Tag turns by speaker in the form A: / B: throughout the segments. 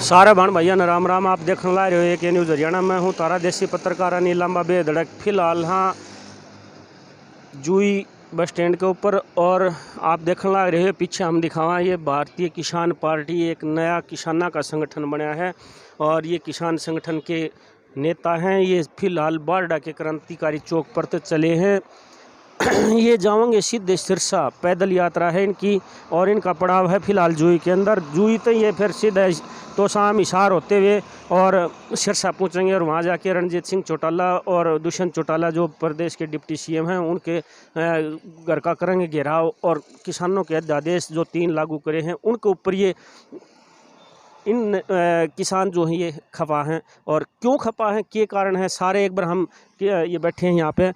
A: सारे भाण भैया न राम राम। आप देखने ला रहे हो एक न्यूज़ हरियाणा। मैं हूँ तारा देसी पत्रकार अनिल लंबा बेधड़क। फिलहाल हाँ जुई बस स्टैंड के ऊपर, और आप देखने ला रहे हो पीछे हम दिखावा, ये भारतीय किसान पार्टी एक नया किसाना का संगठन बनाया है। और ये किसान संगठन के नेता हैं। ये फिलहाल बारडा के क्रांतिकारी चौक पर तो चले हैं। ये जाओगे सीधे सिरसा, पैदल यात्रा है इनकी। और इनका पड़ाव है फिलहाल जुई के अंदर। जुई तो ये फिर सीधे तो शाम हिसार होते हुए और सिरसा पहुंचेंगे, और वहां जाके रणजीत सिंह चौटाला और दुष्यंत चौटाला जो प्रदेश के डिप्टी सीएम हैं उनके घर का करेंगे घेराव। और किसानों के अध्यादेश जो 3 लागू करे हैं उनके ऊपर ये इन किसान जो हैं ये खफा हैं। और क्यों खफा हैं, क्या कारण है, सारे एक बार हम ये बैठे हैं यहाँ पे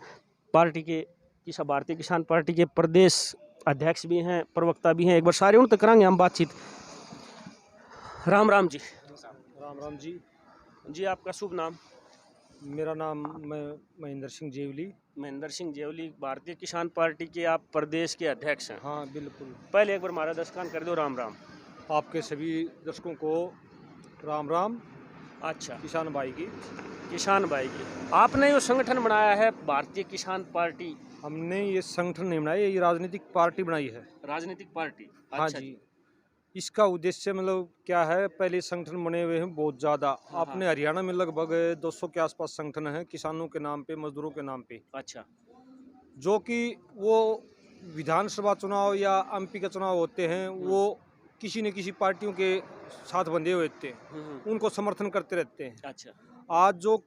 A: पार्टी के भारतीय किसान पार्टी के प्रदेश अध्यक्ष भी हैं, प्रवक्ता भी हैं। एक बार सारे उन तक कराएंगे हम बातचीत। राम राम जी।
B: राम राम जी।
A: जी आपका शुभ नाम?
B: मेरा नाम महेंद्र सिंह जेवली।
A: महेंद्र सिंह जेवली, भारतीय किसान पार्टी के आप प्रदेश के अध्यक्ष हैं।
B: हाँ बिल्कुल।
A: पहले एक बार हमारा दस्तान कर दो। राम राम।
B: आपके सभी दर्शकों को राम राम।
A: अच्छा,
B: किसान भाई की।
A: किसान भाई की आपने जो संगठन बनाया है भारतीय किसान पार्टी।
B: हमने ये संगठन नहीं बनाया, ये राजनीतिक पार्टी बनाई है।
A: राजनीतिक पार्टी?
B: हाँ
A: अच्छा
B: जी। इसका उद्देश्य मतलब क्या है, पहले संगठन बने हुए हैं बहुत ज़्यादा।
A: हाँ।
B: अपने हरियाणा में लगभग 200 के आसपास संगठन है किसानों के नाम पे, मजदूरों के नाम पे।
A: अच्छा।
B: जो कि वो विधानसभा चुनाव या एमपी के चुनाव होते हैं, वो किसी न किसी पार्टियों के साथ बंधे हुए थे, उनको समर्थन करते रहते हैं।
A: अच्छा।
B: आज जो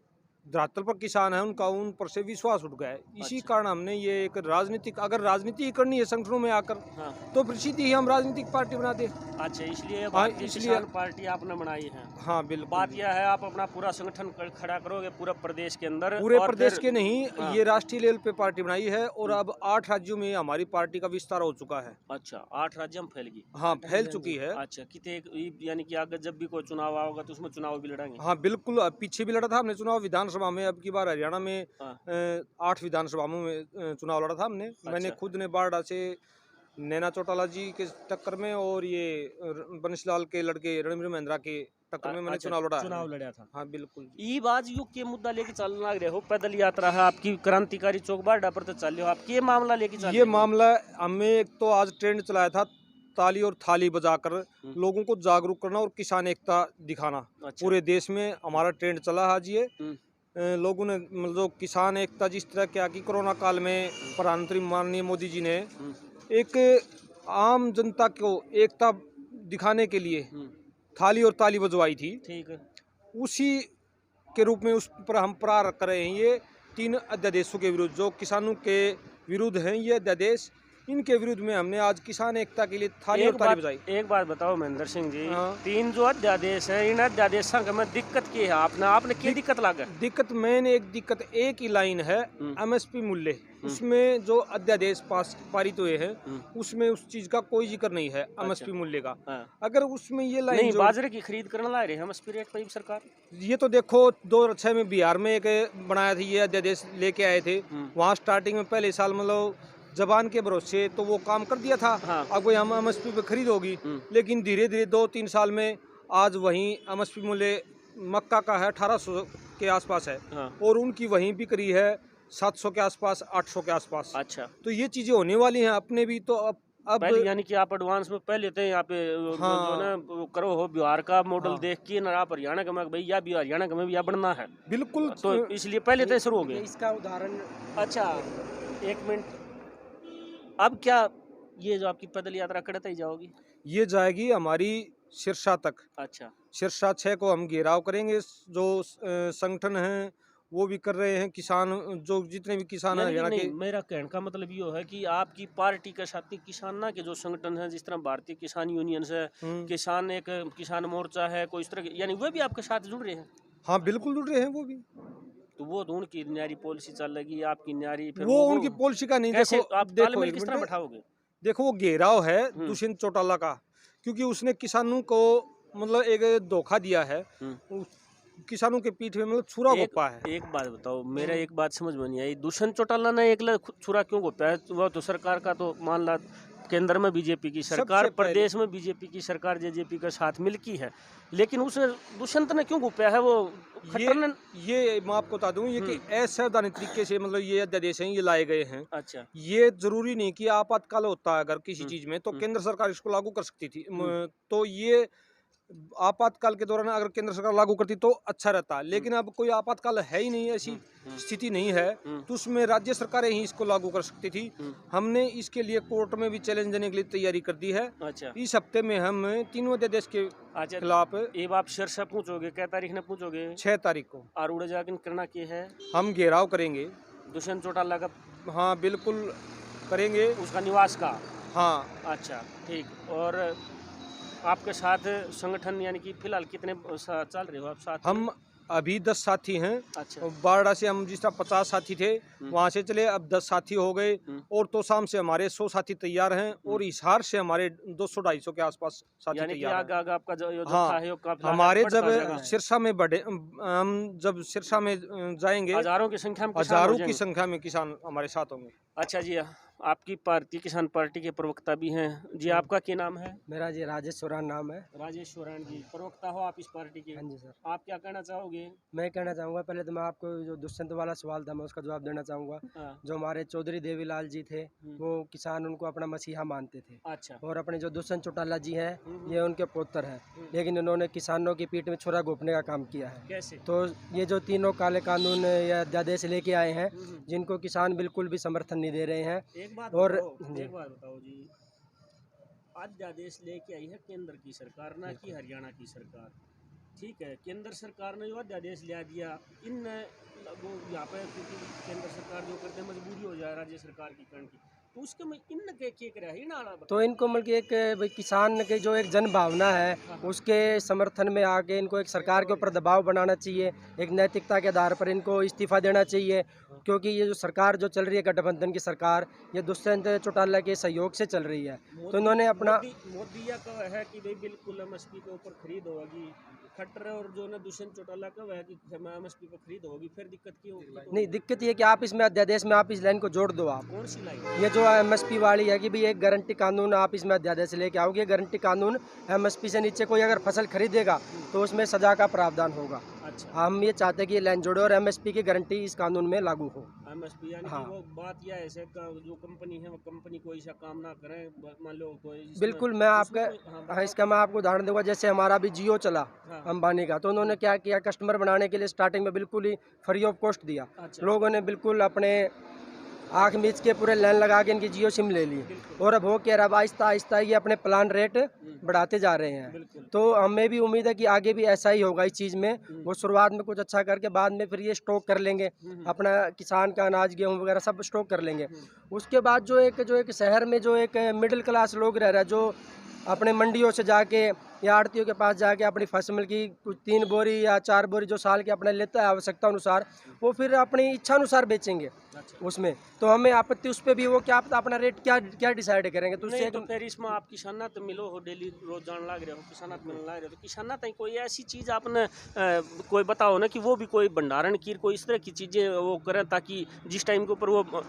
B: धरातल पर किसान है उनका उन पर से विश्वास उठ गया है। इसी
A: अच्छा।
B: कारण हमने ये एक राजनीतिक, अगर राजनीति करनी है संगठनों में आकर,
A: हाँ।
B: तो फिर सीधी ही हम राजनीतिक पार्टी बना दे।
A: अच्छा, इसलिए
B: हाँ,
A: भारतीय
B: इसलिए
A: किसान पार्टी आपने बनाई है।
B: हाँ बिल्कुल।
A: बात यह है आप अपना पूरा संगठन खड़ा करोगे पूरा प्रदेश के अंदर?
B: पूरे
A: और
B: प्रदेश
A: फिर
B: के नहीं,
A: हाँ।
B: ये राष्ट्रीय लेवल पे पार्टी बनाई है और अब 8 राज्यों में हमारी पार्टी का विस्तार हो चुका है।
A: अच्छा, 8 राज्य में फैल गई?
B: हाँ फैल चुकी है।
A: अच्छा, कितने, यानी कि आगे जब भी कोई चुनाव आओगा तो उसमें चुनाव भी लड़ेंगे?
B: हाँ बिल्कुल। अब पीछे भी लड़ा था हमने चुनाव विधानसभा में, अब की बार हरियाणा में
A: हाँ।
B: 8 विधानसभाओं में चुनाव लड़ा था हमने। मैंने खुद ने बारडा से नैना चौटाला जी के टक्कर में और ये बंशीलाल के लड़के रणवीर महिंद्रा के टक्कर में मैंने चुनाव लड़ा।
A: चुनाव लड़ा था।
B: हाँ बिल्कुल।
A: ई बाज यू के मुद्दा लेके चल लग रहे हो, पैदल यात्रा है आपकी क्रांतिकारी चौक बारडा पर तो चल रहे हो आप, ये मामला लेके चल
B: ये मामला हमें एक तो आज ट्रेंड चलाया था, ताली और थाली बजाकर लोगों को जागरूक करना और किसान एकता दिखाना।
A: अच्छा।
B: पूरे देश में हमारा ट्रेंड चला आज ये। लोगों ने मतलब किसान एकता जिस तरह क्या की कोरोना काल में प्रधानमंत्री माननीय मोदी जी ने एक आम जनता को एकता दिखाने के लिए थाली और ताली बजवाई थी।
A: ठीक है।
B: उसी के रूप में उस पर हम प्रहार कर रहे हैं। ये 3 अध्यादेशों के विरुद्ध जो किसानों के विरुद्ध हैं, ये अध्यादेश, इनके विरुद्ध में हमने आज किसान एकता के लिए थाली और ताली बजाई।
A: एक बात बताओ महेंद्र सिंह जी,
B: हाँ।
A: 3 जो अध्यादेश है, इन अध्यादेशों में दिक्कत की है आपने क्या दिक्कत लगा?
B: दिक्कत मेन एक दिक्कत एक ही लाइन है, एमएसपी मूल्य। उसमें जो अध्यादेश पारित हुए हैं उसमें उस चीज का कोई जिक्र नहीं है, एमएसपी मूल्य का।
A: हाँ।
B: अगर उसमें ये लाइन
A: नहीं, बाजरे की खरीद करने ला रहे हैं एमएसपी रेट पर सरकार।
B: ये तो देखो 2006 में बिहार में एक बनाया था, ये अध्यादेश लेके आए थे। वहाँ स्टार्टिंग में पहले साल मतलब जबान के भरोसे तो वो काम कर दिया था।
A: हाँ।
B: अब कोई हम एमएसपी पे खरीद होगी, लेकिन धीरे धीरे 2-3 साल में आज वहीं एमएसपी मूल्य मक्का का है 1800 के आसपास है।
A: हाँ।
B: और उनकी वहीं बिक्री है 700 के आसपास, 800 के आसपास।
A: अच्छा।
B: तो ये चीजें होने वाली हैं अपने भी। तो अब
A: यानी कि आप एडवांस में पहले थे यहाँ पे
B: हाँ।
A: जो ना करो हो बिहार का मॉडल
B: हाँ।
A: देख के ना, आप हरियाणा का में भैया भी हरियाणा का में भी बढ़ना है
B: बिल्कुल।
A: तो इसलिए पहले तो शुरू हो गए।
B: इसका उदाहरण।
A: अच्छा, 1 मिनट। अब क्या ये जो आपकी पैदल यात्रा करते ही जाओगी?
B: ये जाएगी हमारी सिरसा तक।
A: अच्छा।
B: सिरसा 6 को हम घेराव करेंगे। जो संगठन हैं वो भी कर रहे हैं, किसान जो जितने भी किसान हैं हरियाणा के।
A: मेरा कहने का मतलब ये है कि आपकी पार्टी के साथ किसान ना के जो संगठन है, जिस तरह भारतीय किसान यूनियन है, किसान एक किसान मोर्चा है, कोई इस तरह यानी वो भी आपके साथ जुड़ रहे हैं?
B: हाँ बिल्कुल जुड़ रहे हैं वो भी।
A: तो वो तो उनकी न्यारी पॉलिसी चल रही, आपकी न्यारी फिर
B: वो उनकी पॉलिसी का नहीं।
A: कैसे
B: देखो
A: आप तालमेल किस तरह बैठाओगे?
B: देखो वो घेराव है दुष्यंत चौटाला का, क्योंकि उसने किसानों को मतलब एक धोखा दिया है। किसानों के पीठ में मतलब छुरा घोपा है।
A: एक बात बताओ, मेरा एक बात समझ में नहीं आई, दुष्यंत चौटाला ने एक छुरा क्यों घोपा है? वो तो सरकार का तो मान ला केंद्र में बीजेपी की सरकार,
B: सबसे पहले-
A: प्रदेश में बीजेपी की सरकार जेजेपी के साथ मिलकी है, लेकिन उस दुष्यंत ने क्यों गुप्या है वो खट्टर ने?
B: ये मैं आपको बता दूं, ये कि असंवैधानिक तरीके से मतलब ये अध्यादेश हैं, ये लाए गए हैं।
A: अच्छा।
B: ये जरूरी नहीं कि आपातकाल होता है अगर किसी चीज में, तो केंद्र सरकार इसको लागू कर सकती थी। तो ये आपातकाल के दौरान अगर केंद्र सरकार लागू करती तो अच्छा रहता, लेकिन अब कोई आपातकाल है ही नहीं, ऐसी स्थिति नहीं है, तो उसमें राज्य सरकारें ही इसको लागू कर सकती थी। हमने इसके लिए कोर्ट में भी चैलेंज देने के लिए तैयारी कर दी है।
A: अच्छा।
B: इस हफ्ते में हम तीनों अध्यादेश के
A: अच्छा,
B: खिलाफ
A: अब आप शीर्ष पूछोगे, क्या तारीख ने पूछोगे?
B: 6 तारीख को
A: और उड़े जाकर करना क्या है?
B: हम घेराव करेंगे।
A: दुष्यंत चौटाला का?
B: हाँ बिल्कुल करेंगे।
A: उसका निवास का?
B: हाँ।
A: अच्छा, ठीक। और आपके साथ संगठन यानी कि फिलहाल कितने चल रहे हो आप साथ?
B: हम अभी 10 साथी हैं।
A: अच्छा।
B: बारडा से हम जिस तरह 50 साथी थे वहाँ से चले, अब 10 साथी हो गए, और तो शाम से हमारे 100 साथी तैयार हैं, और हिसार से हमारे 200-250 के आसपास साथी
A: यानी कि
B: तैयार
A: आगे
B: हैं।
A: आगे आपका जो
B: हाँ,
A: है काफिला
B: हमारे
A: बढ़ता
B: जब
A: जाएगा।
B: सिरसा में बढ़े, हम जब सिरसा में जाएंगे,
A: हजारों की संख्या में किसान हो
B: हजारों की
A: जाएंगे।
B: संख्या में किसान हमारे साथ होंगे।
A: अच्छा जी, आपकी भारतीय किसान पार्टी के प्रवक्ता भी हैं जी, आपका क्या नाम है?
C: मेरा जी राजेश सोरान नाम है।
A: राजेश सोरान जी, प्रवक्ता हो आप इस पार्टी के?
C: हाँ जी सर।
A: आप क्या कहना चाहोगे?
C: मैं कहना चाहूँगा, पहले तो मैं आपको जो दुष्यंत वाला सवाल था मैं उसका जवाब देना चाहूँगा।
A: हाँ।
C: जो हमारे चौधरी देवीलाल जी थे, वो किसान उनको अपना मसीहा मानते थे,
A: अच्छा।
C: और अपने जो दुष्यंत चौटाला जी हैं, ये उनके पुत्र हैं, लेकिन इन्होंने किसानों की पीठ में छुरा घोंपने का काम किया है।
A: कैसे?
C: तो ये जो तीनों काले कानून या अध्यादेश लेके आए हैं, जिनको किसान बिल्कुल भी समर्थन नहीं दे रहे हैं।
A: एक बात
C: और
A: बताओ जी, अध्यादेश लेके आई है केंद्र की सरकार, ना कि हरियाणा की सरकार। ठीक है, केंद्र सरकार ने जो अध्यादेश लिया दिया, इन वो यहाँ पे क्योंकि केंद्र सरकार जो करते हैं मजबूरी हो जाए राज्य सरकार की करण की, तो उसके में इन के करे ही ना।
C: तो इनको मतलब कि एक भाई किसान के जो एक जन भावना है, उसके समर्थन में आके इनको एक सरकार के ऊपर दबाव बनाना चाहिए। एक नैतिकता के आधार पर इनको इस्तीफा देना चाहिए, क्योंकि ये जो सरकार जो चल रही है गठबंधन की सरकार, ये दुष्यंत चौटाला के सहयोग से चल रही है। तो इन्होंने अपना
A: मोदी का है कि भाई बिल्कुल एमएसपी के ऊपर खरीद होगी, खट्टर और जो ना दुष्यंत चौटाला का है कि एमएसपी पे खरीद होगी, फिर दिक्कत क्यों होगी?
C: नहीं, दिक्कत ये कि आप इसमें अध्यादेश में आप इस लाइन को जोड़ दो। आप
A: कौन सी लाइन?
C: ये जो एमएसपी वाली है कि भाई एक गारंटी कानून आप इसमें अध्यादेश लेके आओगे। गारंटी कानून एमएसपी से नीचे कोई अगर फसल खरीदेगा तो उसमें सजा का प्रावधान होगा।
A: अच्छा।
C: हम ये चाहते हैं कि ये लाइन जोड़े और एमएसपी की गारंटी इस कानून में लागू हो।
A: एमएसपी यानी
C: हाँ।
A: कि वो बात यह है जो कंपनी है वो कंपनी कोई ऐसा काम ना करे, मान लो कोई
C: बिल्कुल, मैं आपका हाँ, इसका मैं आपको उदाहरण दूंगा। जैसे हमारा अभी जियो चला अंबानी का, तो उन्होंने क्या किया, कस्टमर बनाने के लिए स्टार्टिंग में बिल्कुल ही फ्री ऑफ कॉस्ट दिया।
A: अच्छा।
C: लोगों ने बिल्कुल अपने आँख मीच के पूरे लाइन लगा के इनकी जियो सिम ले ली, और अब हो क्या रहा, अब आहिस्ता आहिस्ता ये अपने प्लान रेट बढ़ाते जा रहे हैं। तो हमें भी उम्मीद है कि आगे भी ऐसा ही होगा इस चीज़ में। वो शुरुआत में कुछ अच्छा करके बाद में फिर ये स्टॉक कर लेंगे, अपना किसान का अनाज गेहूँ वगैरह सब स्टॉक कर लेंगे। उसके बाद जो एक शहर में जो एक मिडिल क्लास लोग रह रहा है, जो अपने मंडियों से जाके या आड़तियों के पास जाके अपनी फसल की कुछ 3 बोरी या 4 बोरी जो साल के अपने लेता है आवश्यकता अनुसार, वो फिर अपनी इच्छा अनुसार बेचेंगे। उसमें तो हमें आपत्ति उस पर भी, वो क्या अपना रेट क्या डिसाइड करेंगे। तो उससे
A: तो फिर इसमें आप किसाना तो मिलो हो, डेली रोज जान लग रहे हो, किसाना तो मिलने लग रहे हो, तो किसाना तक कोई ऐसी चीज़ आपने कोई बताओ ना कि वो भी कोई भंडारण की कोई इस तरह की चीज़ें वो करें, ताकि जिस टाइम के ऊपर वो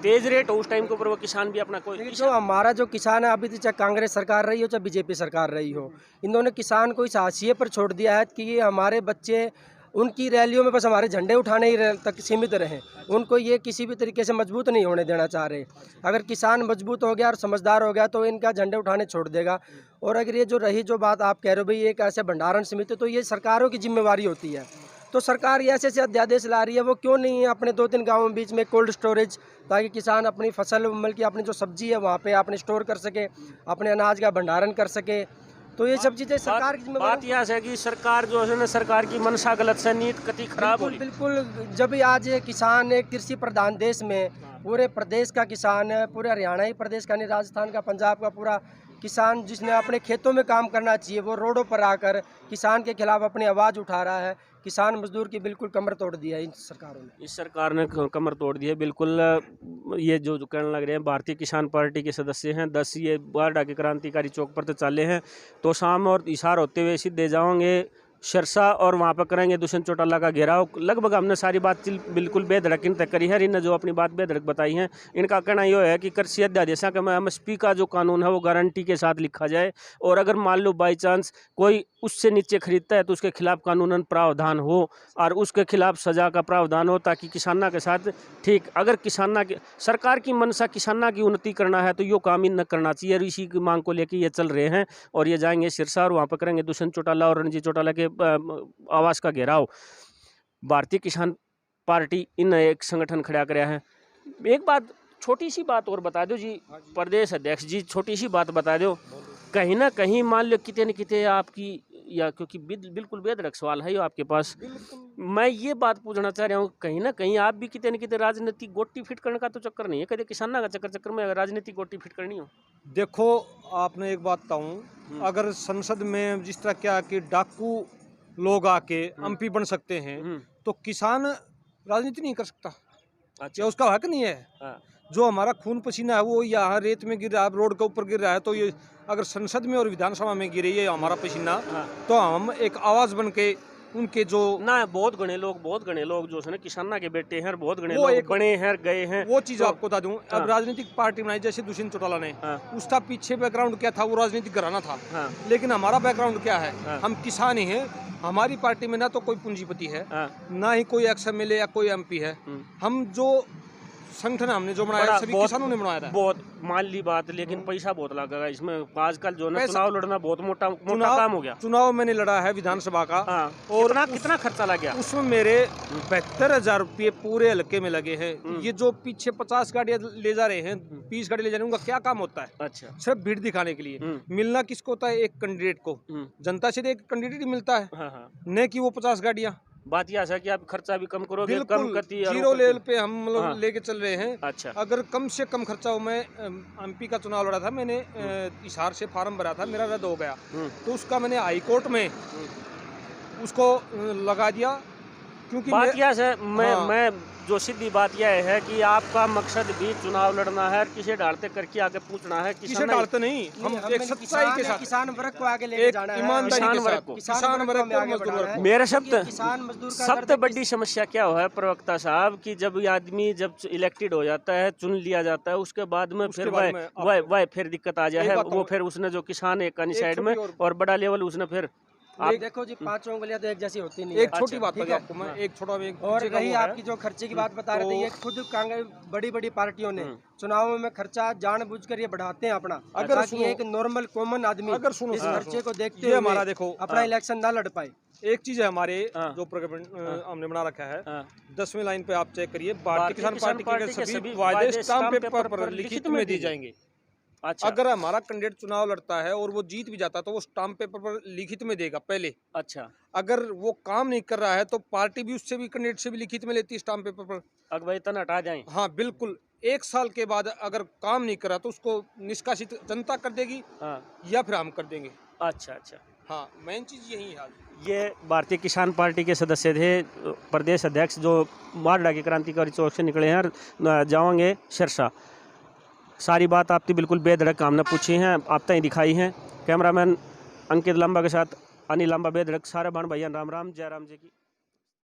A: तेज रेट हो उस टाइम के ऊपर वो किसान भी अपना कोई।
C: जो हमारा जो किसान है, अभी तो चाहे कांग्रेस सरकार रही हो चाहे बीजेपी सरकार रही हो, इन्होंने किसान को इस हाशिए पर छोड़ दिया है कि ये हमारे बच्चे उनकी रैलियों में बस हमारे झंडे उठाने ही तक सीमित रहें। उनको ये किसी भी तरीके से मजबूत नहीं होने देना चाह रहे। अगर किसान मजबूत हो गया और समझदार हो गया तो इनका झंडे उठाने छोड़ देगा। और अगर ये जो रही जो बात आप कह रहे हो भाई एक ऐसे भंडारण समिति, तो ये सरकारों की जिम्मेवारी होती है। तो सरकार ये ऐसे अध्यादेश ला रही है, वो क्यों नहीं है अपने 2-3 गाँवों के बीच में कोल्ड स्टोरेज, ताकि किसान अपनी फसल बल्कि अपनी जो सब्जी है वहाँ पे अपने स्टोर कर सके, अपने अनाज का भंडारण कर सके। तो ये सब चीज़ें सरकार की जिम्मेदारी।
A: बात यह है कि सरकार जो है ना, सरकार की मंशा गलत से नीति कति खराब हो रही।
C: बिल्कुल, जब आज किसान एक कृषि प्रधान देश में, पूरे प्रदेश का किसान है, पूरे हरियाणा ही प्रदेश का नहीं, राजस्थान का, पंजाब का पूरा किसान जिसने अपने खेतों में काम करना चाहिए, वो रोडों पर आकर किसान के खिलाफ अपनी आवाज़ उठा रहा है। किसान मजदूर की बिल्कुल कमर तोड़ दी है इन सरकारों ने।
A: इस सरकार ने कमर तोड़ दी है बिल्कुल। ये जो कहने लग रहे हैं भारतीय किसान पार्टी के सदस्य हैं 10, ये बारडा के क्रांतिकारी चौक पर तो चाले हैं, तो शाम और इशार होते हुए सीधे जाओगे सिरसा और वहाँ पर करेंगे दुष्यंत चौटाला का घेराव। लगभग हमने सारी बात बिल्कुल बेधड़क इन तक करी है। इन्हें जो अपनी बात बेधड़क बताई है, इनका कहना ये है कि कृषि अध्यादेश के MSP का जो कानून है वो गारंटी के साथ लिखा जाए, और अगर मान लो बाई चांस कोई उससे नीचे खरीदता है तो उसके खिलाफ कानूनन प्रावधान हो और उसके खिलाफ सजा का प्रावधान हो, ताकि किसाना के साथ ठीक, अगर किसाना के सरकार की मनसा किसाना की उन्नति करना है तो यो काम ही न करना चाहिए। और इसी की मांग को लेकर ये चल रहे हैं और ये जाएंगे सिरसा और वहाँ पर करेंगे दुष्यंत चौटाला और रणजीत चौटाला के आवास का घेराव। भारतीय किसान पार्टी इन एक संगठन खड़ा कराया है। एक बात, छोटी सी बात और बता दो जी प्रदेश अध्यक्ष जी, छोटी सी बात बता दो, कहीं ना कहीं मान लो कितने न कितने आपकी, या क्योंकि बिल्कुल बेधड़क सवाल है ये आपके पास, मैं ये बात पूछना चाह रहा हूँ, कहीं ना कहीं आप भी कितने न कितने राजनीतिक गोटी फिट करने का तो चक्कर नहीं है कभी किसाना का चक्कर में अगर राजनीतिक गोटी फिट करनी हो?
B: देखो आपने एक बात बताऊं, अगर संसद में जिस तरह क्या कि डाकू लोग आके MP बन सकते हैं, तो किसान राजनीति नहीं कर सकता। अच्छा, उसका हक नहीं है। हाँ। जो हमारा खून पसीना है वो यहाँ रेत में गिर रहा है, रोड के ऊपर गिर रहा है, तो ये अगर संसद में और विधानसभा में गिरे ये हमारा पसीना, हाँ, तो हम एक आवाज बन के उनके जो
A: ना बहुत घने लोग जो है किसाना के बेटे हैं, बहुत घने लोग बने हैं, गए हैं,
B: वो चीज
A: तो
B: आपको बता दूं। हाँ। अब राजनीतिक पार्टी बनाई जैसे दुष्यंत चौटाला ने, हाँ, उसका पीछे बैकग्राउंड क्या था, वो राजनीतिक घराना था। हाँ। लेकिन हमारा बैकग्राउंड क्या है, हाँ, हम किसान ही हैं। हमारी पार्टी में ना तो कोई पूंजीपति है, हाँ, ना ही कोई XMLA या कोई MP है। हम जो संगठन हमने जो बनाया सभी किसानों ने बनाया था। बहुत
A: मान ली बात, लेकिन पैसा बहुत लगेगा इसमें। आजकल जो है चुनाव लड़ना बहुत मोटा काम हो गया।
B: चुनाव मैंने लड़ा है विधानसभा का, हाँ,
A: और कितना खर्चा लग गया
B: उसमें मेरे 72,000 रुपये पूरे हल्के में लगे हैं। ये जो पीछे 50 गाड़ियां ले जा रहे हैं, 20 गाड़ी ले जा रहे हैं, उनका क्या काम होता है? अच्छा, सिर्फ भीड़ दिखाने के लिए। मिलना किसको होता है? एक कैंडिडेट को। जनता से एक कैंडिडेट ही मिलता है, न कि वो 50 गाड़ियां।
A: बात यह है कि आप खर्चा भी कम करोगे, कम करती है,
B: जीरो लेवल पे हम लोग, हाँ, लेके चल रहे हैं।
A: अच्छा,
B: अगर कम से कम खर्चा हो, मैं MP का चुनाव लड़ा था, मैंने हिसार से फार्म भरा था, मेरा रद्द हो गया, तो उसका मैंने हाई कोर्ट में उसको लगा दिया। क्योंकि
A: बात यह है, मैं जो सीधी बात यह है कि आपका मकसद भी चुनाव लड़ना है, किसे डालते करके आगे पूछना है।
B: किसे डालते नहीं, हम एक सच्चाई के साथ
C: किसान वर्ग को आगे लेके जाना है,
B: ईमानदारी के साथ किसान वर्ग को, मजदूर वर्ग।
A: मेरा सबसे बड़ी समस्या क्या है प्रवक्ता साहब, कि जब आदमी जब इलेक्टेड हो जाता है, चुन लिया जाता है, उसके बाद में फिर वह फिर दिक्कत आ जाए, वो फिर उसने जो किसान एक साइड में और बड़ा लेवल उसने फिर
C: आप देखो जी, 5 उंगलियां तो एक जैसी होती नहीं है।
B: एक छोटी बात है आपको मैं, एक छोटा
C: और रही आपकी जो खर्चे की बात बता रहे थे, ये खुद कांग्रेस बड़ी पार्टियों ने चुनावों में खर्चा जानबूझकर ये बढ़ाते हैं अपना, अगर एक नॉर्मल कॉमन आदमी अगर इस खर्चे को देखते हुए हमारा देखो अपना इलेक्शन ना लड़ पाए।
B: एक चीज है हमारे जो प्रोग्राम हमने बना रखा है, 10वीं लाइन पे आप चेक करिए, भारतीय किसान पार्टी के सभी वादे स्टाम्प पेपर पर लिखित में दी जाएंगे। अच्छा, अगर हमारा कैंडिडेट चुनाव लड़ता है और वो जीत भी जाता है तो वो स्टाम्प पेपर पर लिखित में देगा पहले। अच्छा, अगर वो काम नहीं कर रहा है तो पार्टी भी उससे भी, कैंडिडेट से भी लिखित में लेती है स्टाम्प पेपर पर, अगर वेतन हटा जाए। हाँ बिल्कुल, 1 साल के बाद अगर काम नहीं करा तो उसको निष्कासित जनता कर देगी, हाँ, या फिर हम कर देंगे। अच्छा, हाँ, मेन चीज यही है।
A: ये भारतीय किसान पार्टी के सदस्य थे, प्रदेश अध्यक्ष जो मारडा की क्रांतिकारी चौक से निकले हैं, जाओगे सिरसा। सारी बात आपकी बिल्कुल बेधड़क हमने पूछी हैं, आप तक दिखाई हैं। कैमरामैन अंकित लांबा के साथ अनिल लांबा बेधड़क। सारे भाण भैया राम राम, जय राम जी की।